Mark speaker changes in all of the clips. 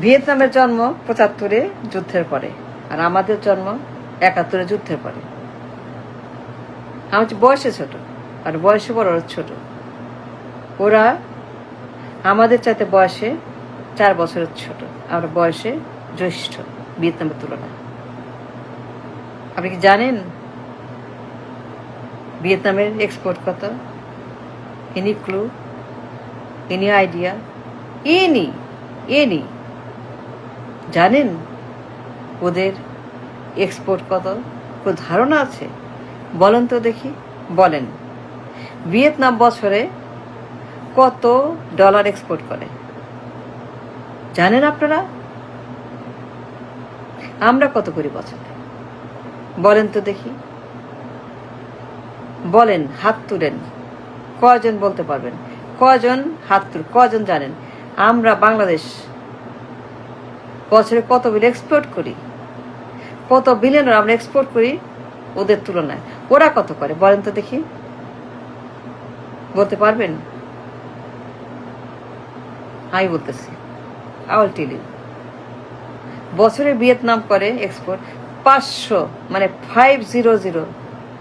Speaker 1: ভিয়েতনামের জন্ম ৭৫-এ যুদ্ধের পরে, আর আমাদের জন্ম ৭১-এ যুদ্ধের পরে। আমার বয়সে ছোট, আর বয়সে বড় ছোট। ওরা আমাদের চাইতে বয়সে ৪ বছরের ছোট, আমরা বয়সে জ্যেষ্ঠ ভিয়েতনামের তুলনায়। আপনি কি জানেন ভিয়েতনামের এক্সপোর্ট কত? Any clue, any idea, any জানেন ওদের এক্সপোর্ট কত? কোনো ধারণা আছে? বলেন তো দেখি, বলেন। ভিয়েতনাম বছরে কত ডলার এক্সপোর্ট করে জানেন আপনারা? আমরা কত করি বছরে? বলেন তো দেখি, বলেন, হাত তুলেন। কয়জন বলতে পারবেন? কয়জন হাত কয়জন জানেন আমরা বাংলাদেশ বছরে কত বিলিয়ন এক্সপোর্ট করি? কত বিলিয়ন আমরা এক্সপোর্ট করি ওদের তুলনায়? ওরা কত করে বলেন তো দেখি, বলতে পারবেন? আমি বলতেছি, আই টেল ইউ। বছরে ভিয়েতনাম করে এক্সপোর্ট 500 মানে 500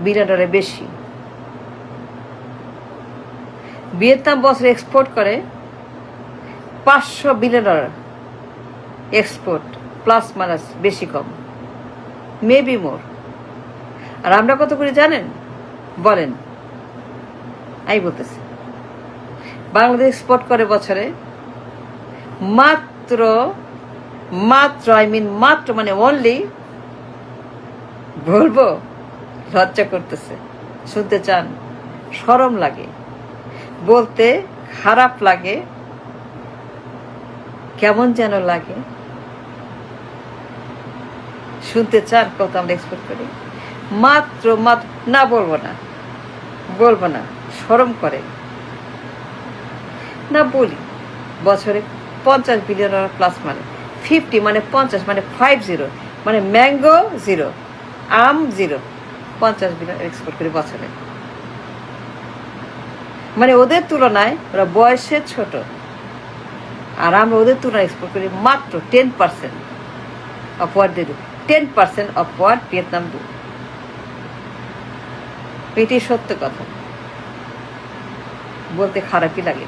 Speaker 1: বিলিয়ন ডলারের বেশি। ভিয়েতনাম বছরে এক্সপোর্ট করে 500 billion dollar export, plus minus, বেশি কম, মেবি মোর। আর আমরা কত করে জানেন? বলেন। আমি বলতেছি, বাংলাদেশ এক্সপোর্ট করে বছরে মাত্র মাত্র মানে অনলি, বলবো লজ্জা করতেছে, শুনতে চান? শরম লাগে, বলতে খারাপ লাগে, কেমন যেন লাগে। শুনতে চান কত আমরা এক্সপোর্ট করি? মাত্র না, বলবো না, শরম করে না, বলি। বছরে 50 বিলিয়ন ডলার প্লাস, মানে 50 মানে 50 মানে 50 মানে ম্যাঙ্গো 0, আম 0, 50 বিলিয়ন এক্সপোর্ট করি বছরে। মানে ওদের তুলনায় ওরা বয়সে ছোট, আর আমরা ওদের তুলনায় এক্সপোর্ট করি মাত্র 10% of what they do, 10% of what Vietnam do। এটি সত্য কথা, বলতে খারাপই লাগে,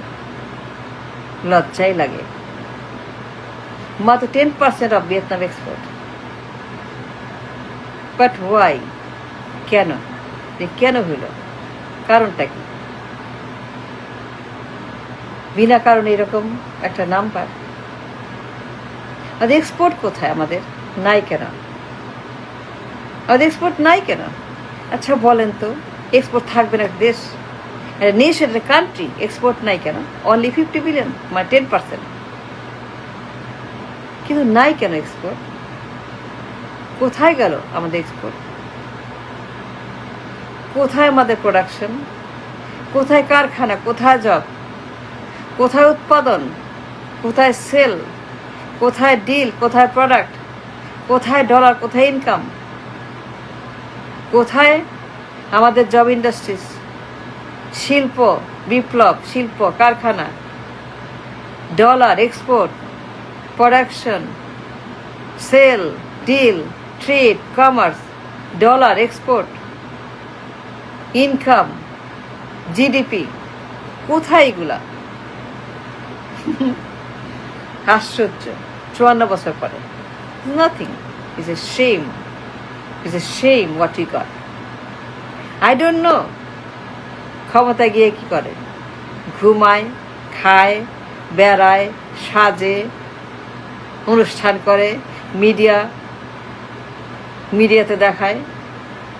Speaker 1: লজ্জাই লাগে। মাত্র 10% of Vietnam export. But why? কেন? কেন হইল? কারণটা কি? বিনা কারণে এরকম একটা নাম পায়। আমাদের এক্সপোর্ট কোথায়? আমাদের নাই কেন? আমাদের এক্সপোর্ট নাই কেন? আচ্ছা বলেন তো, এক্সপোর্ট থাকবে না দেশ, নেশন, কান্ট্রি, এক্সপোর্ট নাই কেন? অনলি 50 বিলিয়ন মানে 10%, কিন্তু নাই কেন এক্সপোর্ট? কোথায় গেল আমাদের এক্সপোর্ট? কোথায় আমাদের প্রোডাকশন? কোথায় কারখানা? কোথায় জব? কোথায় উৎপাদন? কোথায় সেল? কোথায় ডিল? কোথায় প্রোডাক্ট? কোথায় ডলার? কোথায় ইনকাম? কোথায় আমাদের জব ইন্ডাস্ট্রিজ, শিল্প বিপ্লব, শিল্প কারখানা, dollar, export, production, sale, deal, trade, commerce, dollar, export, income, GDP, কোথায় এগুলা? আশ্চর্য, 54 বছর পরে nothing. Is a shame, what we got. I don't know ক্ষমতা গিয়ে কি করে? ঘুমায়, খায়, বেড়ায়, সাজে, অনুষ্ঠান করে, মিডিয়াতে দেখায়।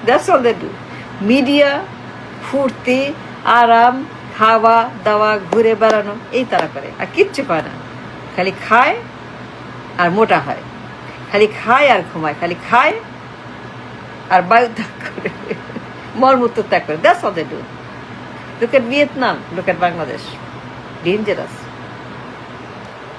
Speaker 1: That's all they do. Media, ফুর্তি, আরাম, খাওয়া দাওয়া, ঘুরে বেড়ানো, এই তারা করে, আর কিচ্ছু করে না। খালি খায় আর মোটা হয়, খালি খায় আর ঘুমায়, খালি খায় আর বায়ু ত্যাগ করে, মলমূত্র ত্যাগ করে। That's all they do. Look at Vietnam, look at Bangladesh. Dangerous.